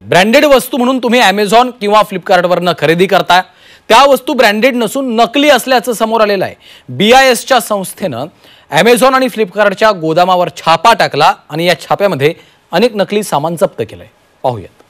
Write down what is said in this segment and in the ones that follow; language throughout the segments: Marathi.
ब्रँडेड वस्तू म्हणून तुम्ही Amazon किंवा Flipkartवरनं खरेदी करता, त्या वस्तू ब्रँडेड नसून नकली असल्याचं समोर आलेलं आहे। BISच्या संस्थेनं Amazon आणि Flipkartच्या गोदामावर छापा टाकला आणि या छाप्यामध्ये अनेक नकली सामान जप्त केलंय। पाहूयात।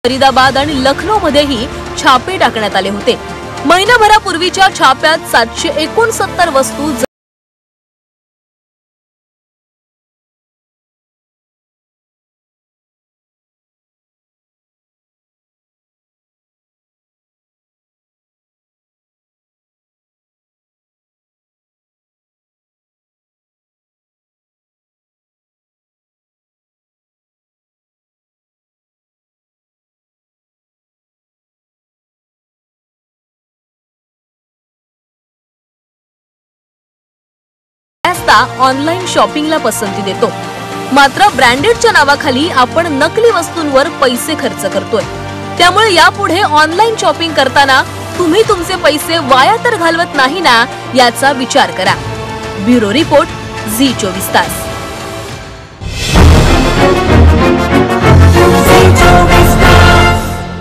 फरीदाबाद आणि लखनौ मध्येही छापे टाकण्यात आले होते। महिनाभरापूर्वीच्या छाप्यात 769 वस्तू ऑनलाइन शॉपिंगला पसंती देतो, मात्र ब्रँडेडच्या नावाखाली आपण नकली वस्तूंवर पैसे खर्च करतोय। त्यामुळे यापुढे ऑनलाइन शॉपिंग करताना तुम्ही तुमचे पैसे वाया तर घालवत नाही ना, याचा विचार करा। ब्युरो रिपोर्ट, झी 24 तास।